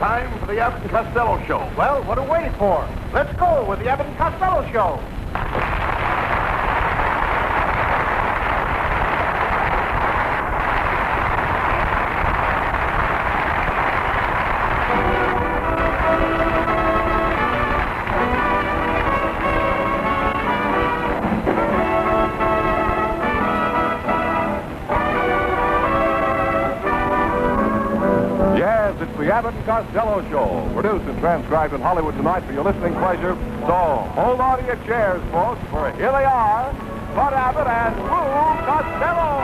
time for the Abbott and Costello Show. Well, what are we waiting for? Let's go with the Abbott and Costello Show. The Abbott and Costello Show, produced and transcribed in Hollywood tonight for your listening pleasure. So, hold on to your chairs, folks, for here they are, Bud Abbott and Rue Costello.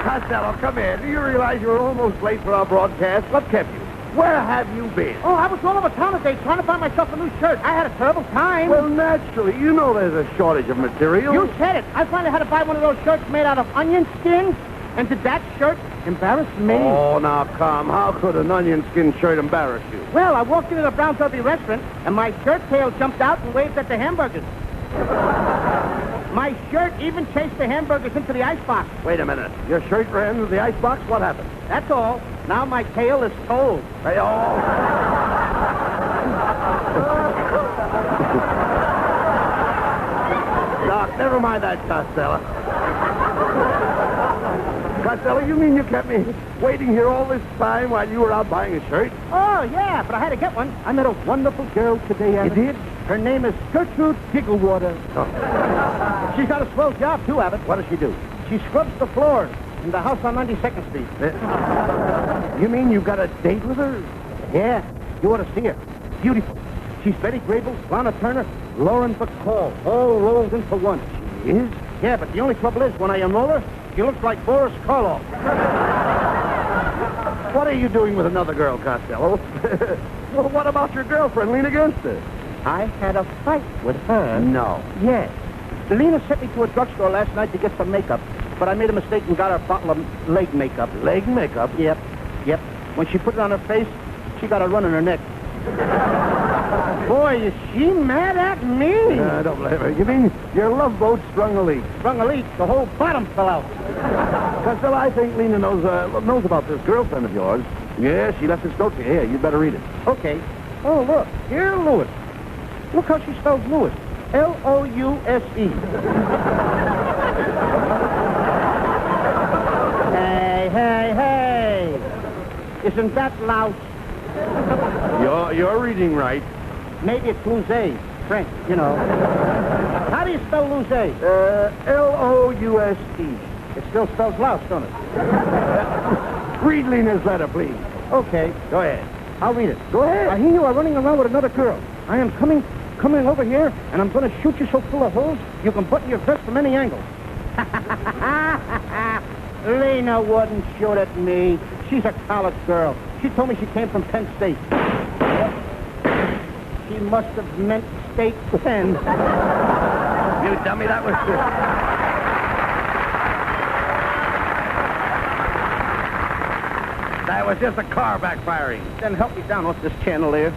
Costello, come here. Do you realize you're almost late for our broadcast? What kept you? Where have you been? Oh, I was all over town today trying to find myself a new shirt. I had a terrible time. Well, naturally. You know there's a shortage of material. You said it. I finally had to buy one of those shirts made out of onion skins. And did that shirt embarrass me? Oh, now, come. How could an onion skin shirt embarrass you? Well, I walked into the Brown Derby restaurant, and my shirt tail jumped out and waved at the hamburgers. My shirt even chased the hamburgers into the icebox. Wait a minute. Your shirt ran into the icebox? What happened? That's all. Now my tail is told. Hey, oh. Doc, never mind that, Costello. Costello, you mean you kept me waiting here all this time while you were out buying a shirt? Oh, yeah, but I had to get one. I met a wonderful girl today, Abbott. You did? Her name is Gertrude Gigglewater. Oh. She's got a swell job, too, Abbott. What does she do? She scrubs the floors in the house on 92nd Street. You mean you got a date with her? Yeah, you ought to see her. Beautiful. She's Betty Grable, Lana Turner, Lauren Bacall, all rolled into one. She is? Yeah, but the only trouble is, when I unroll her, she looks like Boris Karloff. What are you doing with another girl, Costello? Well, what about your girlfriend? Lean against her. I had a fight with her. No. Yes. Lena sent me to a drugstore last night to get some makeup, but I made a mistake and got her a bottle of leg makeup. Leg makeup? Yep. When she put it on her face, she got a run in her neck. Boy, is she mad at me. I don't blame her. You mean your love boat sprung a leak? Sprung a leak. The whole bottom fell out. Costello, I think Lena knows about this girlfriend of yours. Yeah, she left this note to you. Here, you'd better read it. Okay. Oh, look. Dear Louis. Look how she spells Louis. L-O-U-S-E. Hey. Isn't that louse? You're reading right. Maybe it's Louse. French, you know. How do you spell Louse? L-O-U-S-E. It still spells louse, don't it? Read Lena's letter, please. Okay. Go ahead. I'll read it. Go ahead. I hear you are running around with another girl. I am coming over here, and I'm going to shoot you so full of holes you can button your vest from any angle. Lena wouldn't shoot at me. She's a college girl. She told me she came from Penn State. She must have meant State Penn. You dummy, that was... That was just a car backfiring. Then help me down off this chandelier.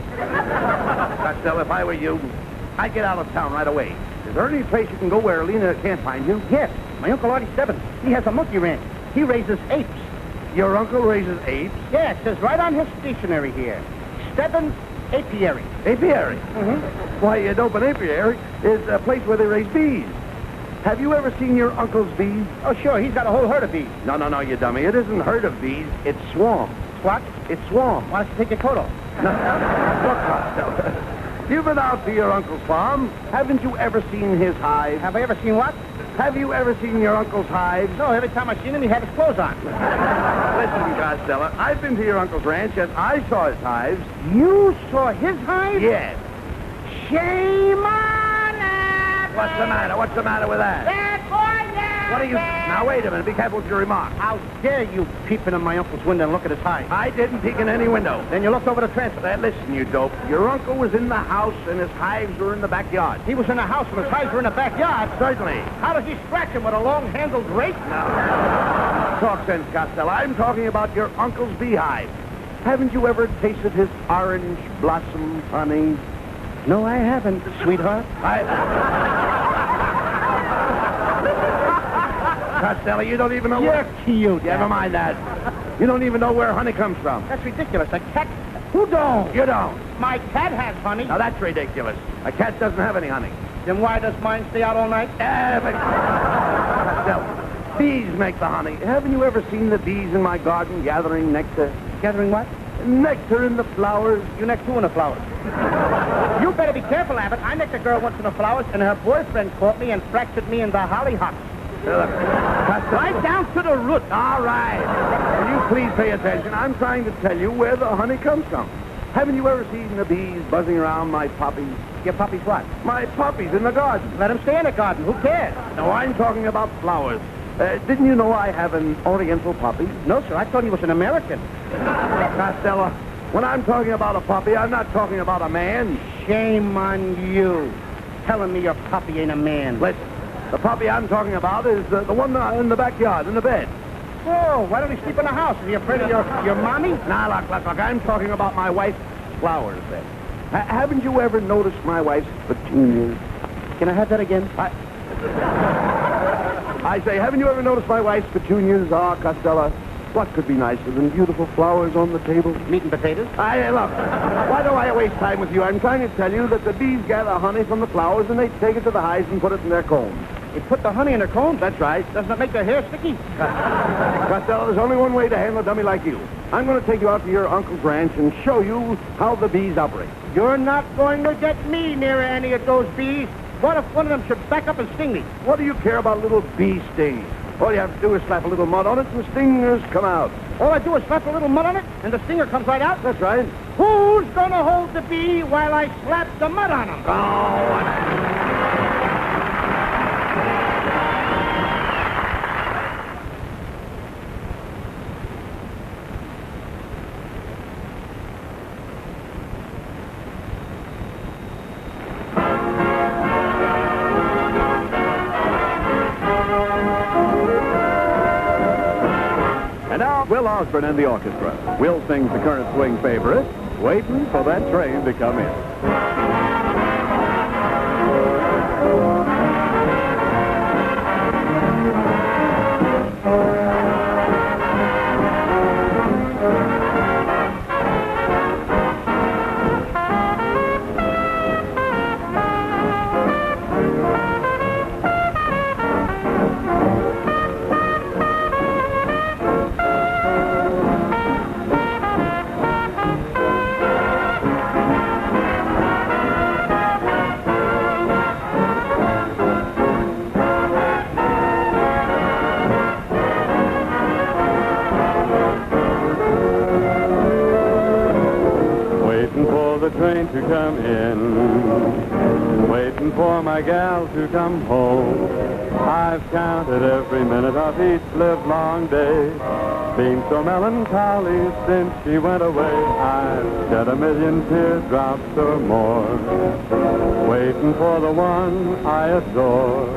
Costello, if I were you, I'd get out of town right away. Is there any place you can go where Lena can't find you? Yes, my Uncle Artie Stebbins. He has a monkey ranch. He raises apes. Your uncle raises apes? Yeah, it says right on his stationery here. Stebbins Apiary. Apiary? Mm-hmm. Why, an open apiary is a place where they raise bees. Have you ever seen your uncle's bees? Oh, sure. He's got a whole herd of bees. No, you dummy. It isn't herd of bees. It's swarm. What? It's swarm. Why don't you take your coat off? Look, Costello. You've been out to your uncle's farm. Haven't you ever seen his hive? Have I ever seen what? Have you ever seen your uncle's hives? No, every time I've seen him, he had his clothes on. Listen, Costello, I've been to your uncle's ranch, and I saw his hives. You saw his hives? Yes. Shame on it! What's the matter with that? Bad boy down What are you... there. Now, wait a minute. Be careful with your remarks. How dare you peep in my uncle's window and look at his hives? I didn't peek in any window. Then you looked over the transom. Listen, you dope. Your uncle was in the house, and his hives were in the backyard. He was in the house and his hives were in the backyard. Certainly. How does he scratch him with a long-handled rake? No. Talk sense, Costello. I'm talking about your uncle's beehive. Haven't you ever tasted his orange blossom honey? No, I haven't, sweetheart. Costello, you don't even know You're cute. Never mind that. You don't even know where honey comes from. That's ridiculous. A cat... Who don't? You don't. My cat has honey. Now, that's ridiculous. A cat doesn't have any honey. Then why does mine stay out all night? Costello, bees make the honey. Haven't you ever seen the bees in my garden gathering nectar? Gathering what? Nectar in the flowers. You necked who in the flowers? You better be careful, Abbott. I necked a girl once in the flowers, and her boyfriend caught me and fractured me in the hollyhocks. Right down to the root. All right. Will you please pay attention? I'm trying to tell you where the honey comes from. Haven't you ever seen the bees buzzing around my poppies? Your puppies what? My poppies in the garden. Let them stay in the garden. Who cares? No, I'm talking about flowers. Didn't you know I have an Oriental poppy? No, sir. I thought he was an American. Costello, when I'm talking about a poppy, I'm not talking about a man. Shame on you. Telling me your puppy ain't a man. Listen, the puppy I'm talking about is the one in the backyard, in the bed. Oh, why don't he sleep in the house? Is he afraid of your mommy? Now, look, I'm talking about my wife's flowers bed. Haven't you ever noticed my wife's petunias? Can I have that again? I say, haven't you ever noticed my wife's petunias? Ah, Costello, what could be nicer than beautiful flowers on the table? Meat and potatoes? Look, why do I waste time with you? I'm trying to tell you that the bees gather honey from the flowers and they take it to the hives and put it in their combs. They put the honey in their combs? That's right. Doesn't it make their hair sticky? Costello, there's only one way to handle a dummy like you. I'm going to take you out to your uncle's ranch and show you how the bees operate. You're not going to get me near any of those bees. What if one of them should back up and sting me? What do you care about little bee stings? All you have to do is slap a little mud on it and the stingers come out. All I do is slap a little mud on it and the stinger comes right out? That's right. Who's going to hold the bee while I slap the mud on him? Will Osborne and the orchestra. Will sings the current swing favorite, Waiting for That Train to Come In. Train to come in, waiting for my gal to come home. I've counted every minute of each livelong day, been so melancholy since she went away. I've shed a million teardrops or more, waiting for the one I adore.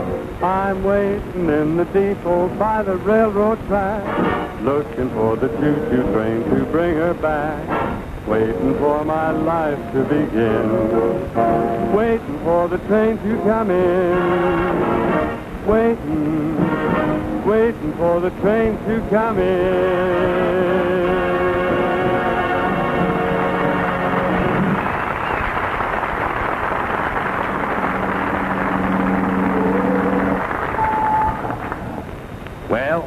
I'm waiting in the depot by the railroad track, looking for the choo-choo train to bring her back. Waiting for my life to begin, waiting for the train to come in, waiting for the train to come in. Well,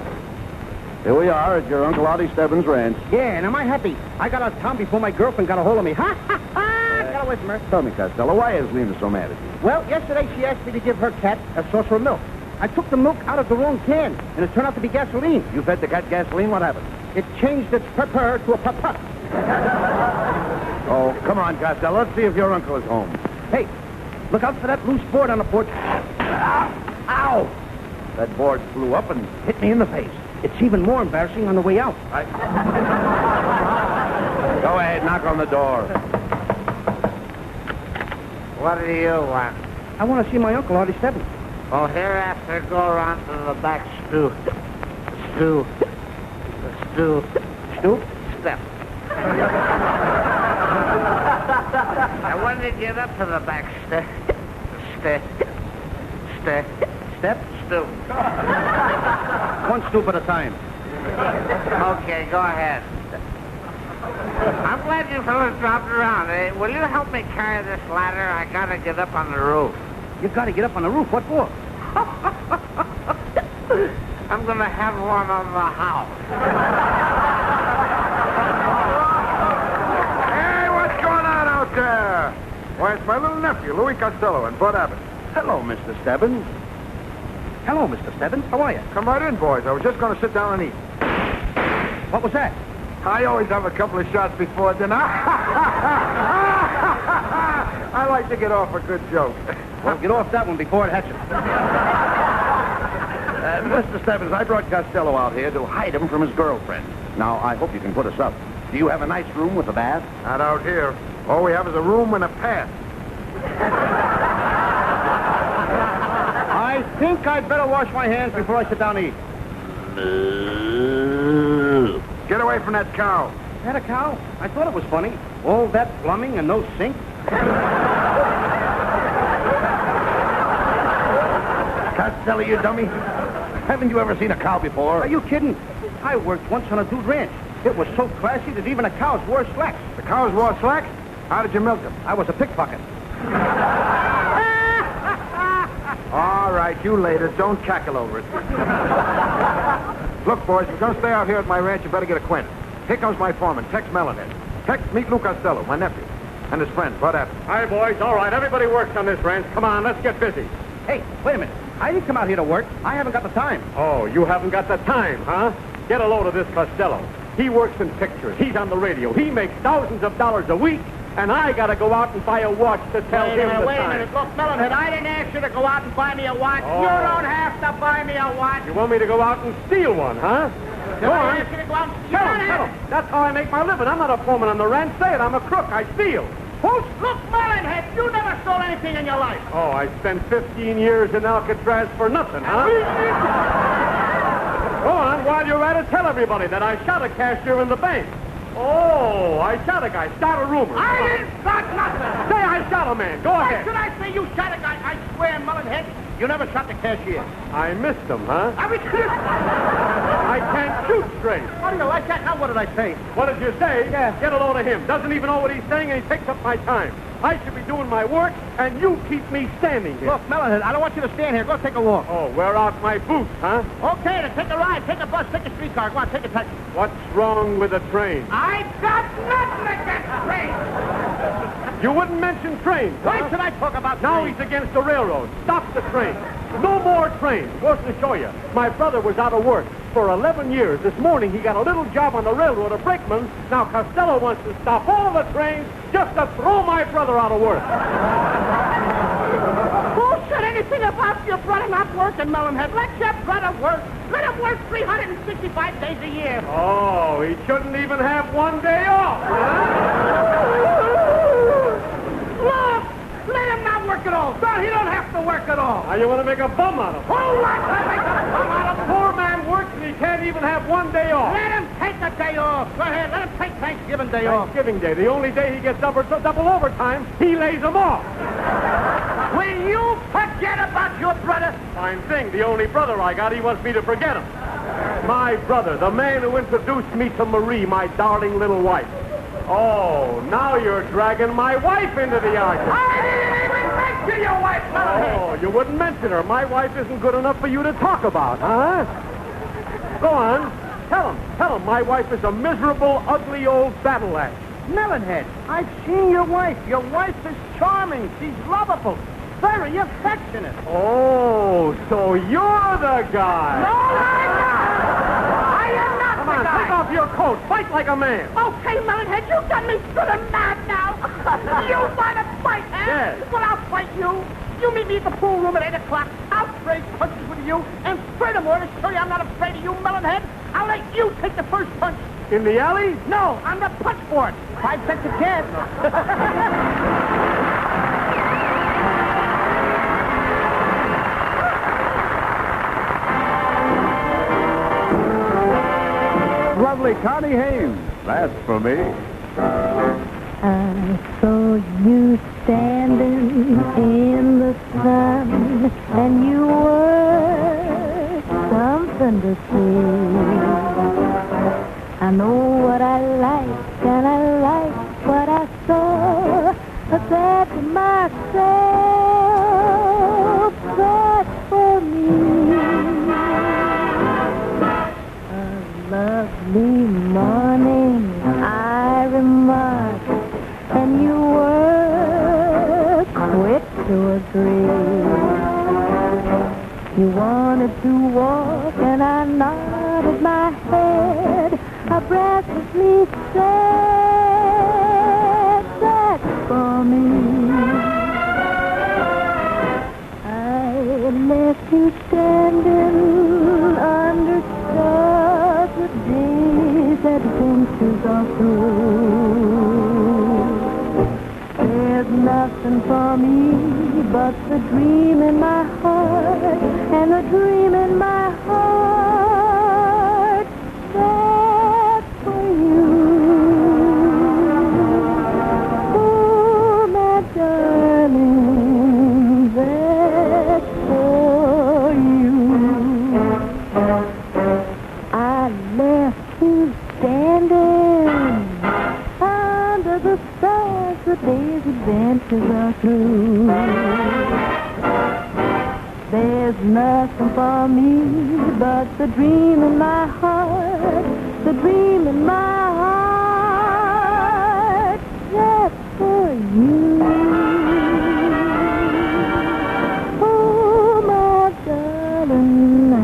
here we are at your Uncle Artie Stebbins' ranch. Yeah, and am I happy? I got out of town before my girlfriend got a hold of me. Ha, ha, ha! Got away from her. Tell me, Costello, why is Lena so mad at you? Well, yesterday she asked me to give her cat a saucer of milk. I took the milk out of the wrong can, and it turned out to be gasoline. You fed the cat gasoline? What happened? It changed its purr to a pup. Oh, come on, Costello. Let's see if your uncle is home. Hey, look out for that loose board on the porch. Ow! That board flew up and hit me in the face. It's even more embarrassing on the way out. Go ahead, knock on the door. What do you want? I want to see my Uncle Artie Stebbins. Oh, hereafter, go around to the back stew. Stu? Step. And when did you get up to the back Step? stoop? One stoop at a time. Okay, go ahead. I'm glad you fellas dropped around. Will you help me carry this ladder? I gotta get up on the roof. You've got to get up on the roof. What for? I'm gonna have one on the house. Hey, what's going on out there? Why, it's my little nephew, Louis Costello, and Bud Abbott. Hello, Mr. Stebbins. Hello, Mr. Stebbins. How are you? Come right in, boys. I was just going to sit down and eat. What was that? I always have a couple of shots before dinner. I like to get off a good joke. Well, get off that one before it hatches. Mr. Stebbins, I brought Costello out here to hide him from his girlfriend. Now, I hope you can put us up. Do you have a nice room with a bath? Not out here. All we have is a room and a path. I think I'd better wash my hands before I sit down and eat. Get away from that cow. Is that a cow? I thought it was funny. All that plumbing and no sink. Costello, you dummy. Haven't you ever seen a cow before? Are you kidding? I worked once on a dude ranch. It was so classy that even the cows wore slacks. The cows wore slacks? How did you milk them? I was a pickpocket. All right, you later. Don't cackle over it. Look, boys, if you're going to stay out here at my ranch, you better get acquainted. Here comes my foreman, Tex Melonhead. Tex, meet Lou Costello, my nephew, and his friend, Bud Abbott. Hi, boys. All right, everybody works on this ranch. Come on, let's get busy. Hey, wait a minute. I didn't come out here to work. I haven't got the time. Oh, you haven't got the time, huh? Get a load of this Costello. He works in pictures. He's on the radio. He makes thousands of dollars a week, and I got to go out and buy a watch to tell him the time. Wait a minute. Look, Melonhead, I didn't ask you to go out and buy me a watch. Oh. You don't have to buy me a watch. You want me to go out and steal one, huh? Go I on. asked you to go out and Tell him. That's how I make my living. I'm not a foreman on the ranch. Say it. I'm a crook. I steal. Look, Melonhead, you never stole anything in your life. Oh, I spent 15 years in Alcatraz for nothing, huh? Go on, while you're at it, tell everybody that I shot a cashier in the bank. Oh, I shot a guy. Start a rumor. I didn't start nothing. Say I shot a man. Go Why ahead. should I say you shot a guy? I swear, Melonhead, you never shot the cashier. I missed him, huh? I mean, I can't shoot straight. what do you like that? Now, what did I say? What did you say? Yeah. Get a load of him. Doesn't even know what he's saying, and he takes up my time. I should be doing my work, and you keep me standing here. Look, Melonhead, I don't want you to stand here. Go take a walk. Oh, wear out my boots, huh? Okay, then take a ride. Take a bus. Take a streetcar. Go on, take a taxi. What's wrong with a train? I got nothing against trains. You wouldn't mention trains, Why huh? should I talk about Now trains? he's against the railroad. Stop the train. No more trains. Goes to show you. My brother was out of work for 11 years. This morning he got a little job on the railroad, a brakeman. Now Costello wants to stop all the trains just to throw my brother out of work. Who said anything about your brother not working, Melonhead? Let your brother work. Let him work 365 days a year. Oh, he shouldn't even have one day off. Look, let him not work at all. No, he don't have to work at all. Now you want to make a bum out of him. Who wants to make a bum out of him? Poor man works and he can't even have one day off. Let him take a day off. Go ahead, let him take Thanksgiving Day off. Thanksgiving Day, the only day he gets double overtime, he lays them off. Will you forget about your brother? Fine thing, the only brother I got, he wants me to forget him. My brother, the man who introduced me to Marie, my darling little wife. Oh, now you're dragging my wife into the argument. I didn't even mention your wife, Melonhead. Oh, you wouldn't mention her. My wife isn't good enough for you to talk about, huh? Go on. Tell him my wife is a miserable, ugly old battle axe. Melonhead, I've seen your wife. Your wife is charming. She's lovable. Very affectionate. Oh, so you're the guy. No, I'm not. I am not Come the on, guy. take off your coat. Fight like a man. Okay, Melonhead, you got me sort of mad now. You want to fight, huh? Yes. Well, I'll fight you. You meet me at the pool room at 8 o'clock. I'll trade punches with you. And furthermore, to show you I'm not afraid of you, Melonhead, I'll let you take the first punch. In the alley? No, on the punch board. 5 cents a gas. Lovely Connie Haynes. That's for me. I saw you standing in the sun, and you were something to see. I know what I like, and I like what I saw. I said to myself, that's for me. A lovely morning, I remarked, and you were quick to agree. You wanted to walk, and I nodded my head. I breathlessly said, that's for me. I left you standing under stars. The day's adventures are through. There's nothing for me but the dream in my heart, and the dream in my heart, that's for you. Oh, my darling, that's for you. I left you standing under the stars. The day's adventures are through. There's nothing for me but the dream in my heart, the dream in my heart, that's for you. Oh, my darling, I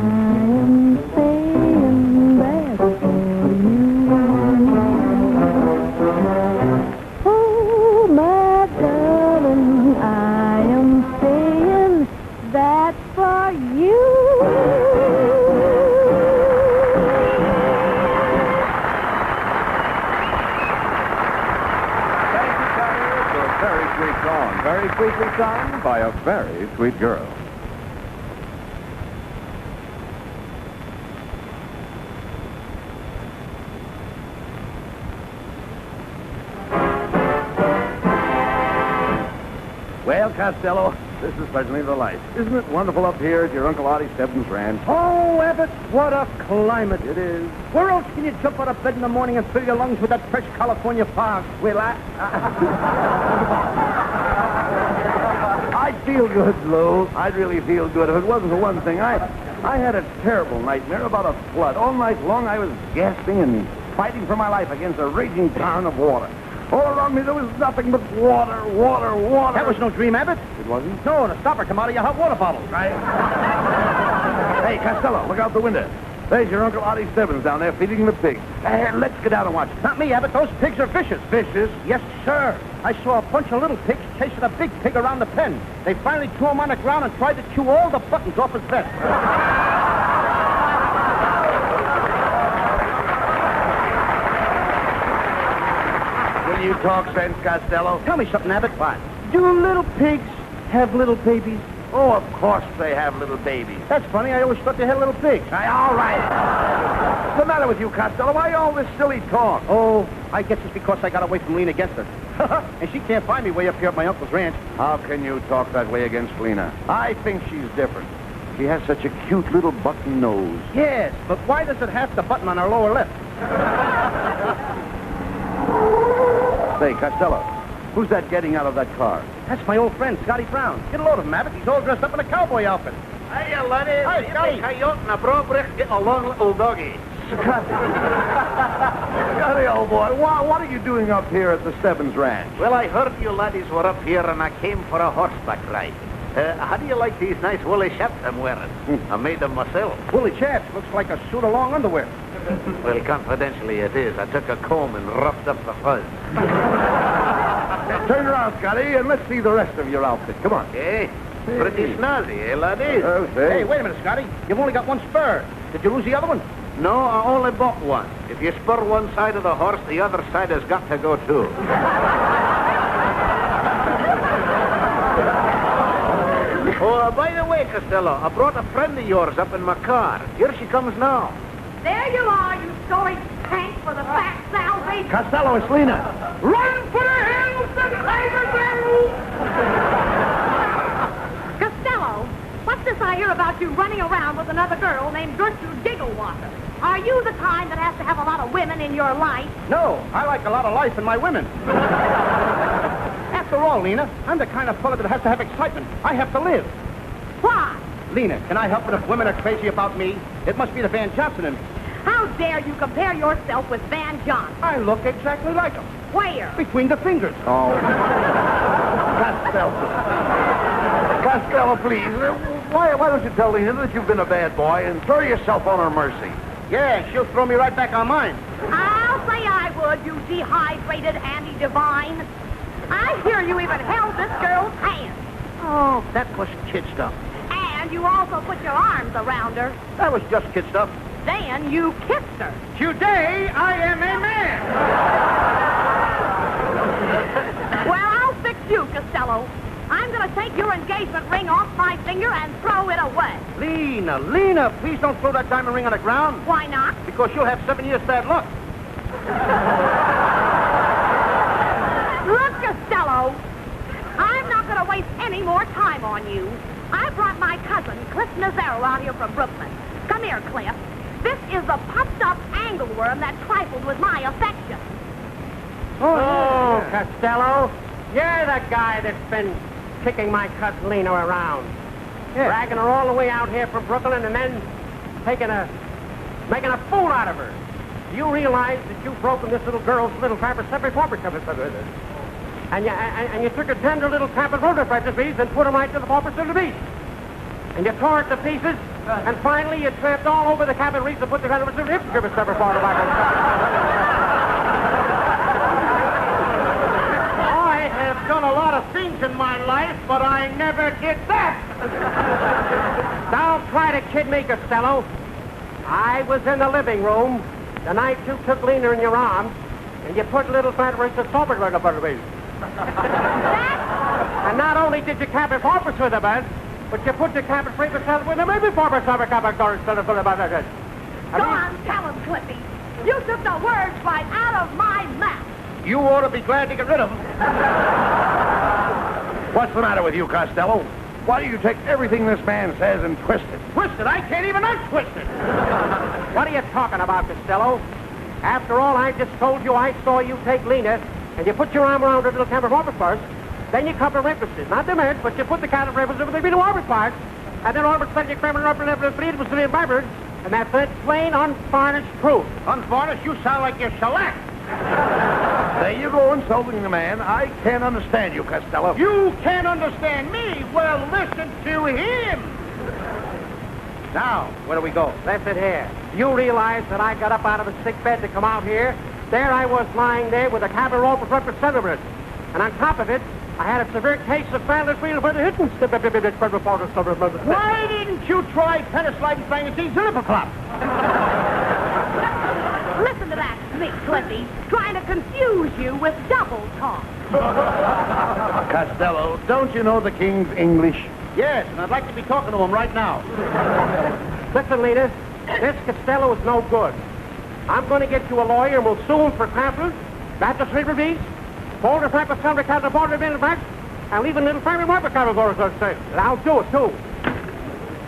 am saying that's for you. Oh, my darling, I am saying that's for you. Thank you, Carrie. It's a very sweet song. Very sweetly sung by a very sweet girl. Well, Costello, this is certainly the life. Isn't it wonderful up here at your Uncle Artie Stebbins' ranch? Oh, Abbott, what a climate it is. Where else can you jump out of bed in the morning and fill your lungs with that fresh California fog? Well, I'd feel good, Lou. I'd really feel good if it wasn't for one thing. I had a terrible nightmare about a flood. All night long I was gasping and fighting for my life against a raging torrent of water. All around me there was nothing but water, water, water. that was no dream, Abbott. It wasn't? No, the stopper come out of your hot water bottle. Right. Hey, Costello, look out the window. There's your Uncle Artie Stebbins down there feeding the pigs. Let's get out and watch it. Not me, Abbott. Those pigs are vicious. Vicious? Yes, sir. I saw a bunch of little pigs chasing a big pig around the pen. They finally threw him on the ground and tried to chew all the buttons off his vest. Will you talk sense, Costello? Tell me something, Abbott. What? Do little pigs have little babies? Oh, of course they have little babies. That's funny. I always thought they had little pigs. All right. What's the matter with you, Costello? Why all this silly talk? Oh, I guess it's because I got away from Lena against her. And she can't find me way up here at my uncle's ranch. How can you talk that way against Lena? I think she's different. She has such a cute little button nose. Yes, but why does it have the button on her lower lip? Say, Costello, who's that getting out of that car? That's my old friend, Scotty Brown. Get a load of him, Abbott. He's all dressed up in a cowboy outfit. Hiya, laddie. Hi, Scotty. Coyote and a brobrick getting a long little doggy. Scotty, old boy, what are you doing up here at the Stebbins Ranch? Well, I heard you laddies were up here and I came for a horseback ride. How do you like these nice woolly chaps I'm wearing? I made them myself. Woolly chaps. Looks like a suit of long underwear. Well, confidentially it is. I took a comb and roughed up the fuzz. Turn around, Scotty, and let's see the rest of your outfit. Come on. Hey, pretty snazzy, eh, laddies? Oh, say. Hey, wait a minute, Scotty. You've only got one spur. Did you lose the other one? No, I only bought one. If you spur one side of the horse, the other side has got to go, too. Oh, by the way, Costello, I brought a friend of yours up in my car. Here she comes now. There you are, you sorry tank for the fat salvation. Costello, it's Lena. Run for the hills and Costello, what's this I hear about you running around with another girl named Gertrude Gigglewater? Are you the kind that has to have a lot of women in your life? No, I like a lot of life in my women. After all, Lena, I'm the kind of fella that has to have excitement. I have to live. Why? Lena, can I help it if women are crazy about me? It must be the Van Johnson in me. How dare you compare yourself with Van Johnson? I look exactly like him. Where? Between the fingers. Oh. Costello, please. Why don't you tell Lena that you've been a bad boy and throw yourself on her mercy? Yeah, she'll throw me right back on mine. I'll say I would, you dehydrated Andy Devine. I hear you even held this girl's hand. Oh, that was kid stuff. And you also put your arms around her. That was just kid stuff. Then you kissed her. Today, I am a man. Well, I'll fix you, Costello. I'm going to take your engagement ring off my finger and throw it away. Lena, please don't throw that diamond ring on the ground. Why not? Because you'll have 7 years bad luck. Look, Costello, I'm not going to waste any more time on you. I brought my cousin, Cliff Nazaro, out here from Brooklyn. Come here, Cliff. This is the puffed-up angleworm that trifled with my affection. Oh, Costello, you're the guy that's been kicking my cousin Lena around. Yeah. Dragging her all the way out here from Brooklyn and then making a fool out of her. Do you realize that you've broken this little girl's little fabric and you took a tender little carpet rotor piece and put them right to the purpose of the beast. And you tore it to pieces, and finally you tramped all over the cabin reef to put the kind of a hip grip separate part of I have done a lot of things in my life, but I never did that. Don't try to kid me, Costello. I was in the living room the night you took Lena in your arms, and you put little fabric to soap it right up on the base. And not only did you cap it porpoise with a bed, but you put the cabin free with a maybe porpoise of a cabin door instead of about that. Go on, tell him, Cliffy. You took the words right out of my mouth. You ought to be glad to get rid of them. What's the matter with you, Costello? Why do you take everything this man says and twist it? Twist it? I can't even untwist it. What are you talking about, Costello? After all, I just told you I saw you take Lena, and you put your arm around her little cabin porpoise first. Then you cover references, not the men, but you put the kind of references over the middle orbit part, and then all of a sudden you cram it up and it was the environment, and that's it, plain, unvarnished truth. Unvarnished? You sound like you're shellacked. There you go, insulting the man. I can't understand you, Costello. You can't understand me? Well, listen to him. Now, where do we go? Listen here. You realize that I got up out of a sick bed to come out here? There I was lying there with a cabin rope for representative. And on top of it, I had a severe case of Flanders wheel for the hitting. Why didn't you try penicillin fantasy zilliperclop? Listen to that sneak, Cliffy, trying to confuse you with double talk. Costello, don't you know the King's English? Yes, and I'd like to be talking to him right now. Listen, Lena, this Costello is no good. I'm going to get you a lawyer and we'll sue him for tramplers, not the sleeper beast, hold the practice under the border of the and leave a little family market cover for us, let's say. And I'll do it, too.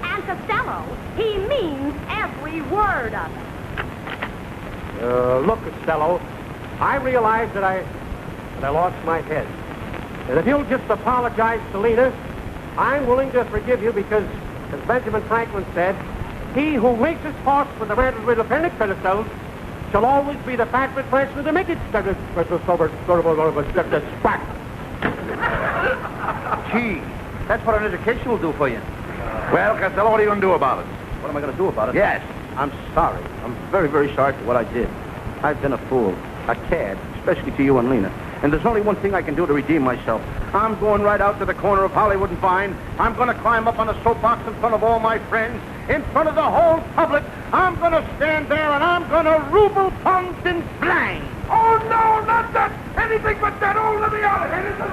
And Costello, he means every word of it. Look, Costello, I realize that I lost my head. And if you'll just apologize to Lena, I'm willing to forgive you because, as Benjamin Franklin said, he who makes his horse for the man with the panic pedestals shall always be the fat with French with the make it. Gee, that's what an education will do for you. Well, Costello, what are you going to do about it? What am I going to do about it? Yes. I'm sorry. I'm very, very sorry for what I did. I've been a fool, a cad, especially to you and Lena. And there's only one thing I can do to redeem myself. I'm going right out to the corner of Hollywood and Vine. I'm going to climb up on a soapbox in front of all my friends, in front of the whole public. I'm going to stand there and I'm going to ruble pumped and blank. Oh, no, not that. Anything but that. Oh, let me out of here. This is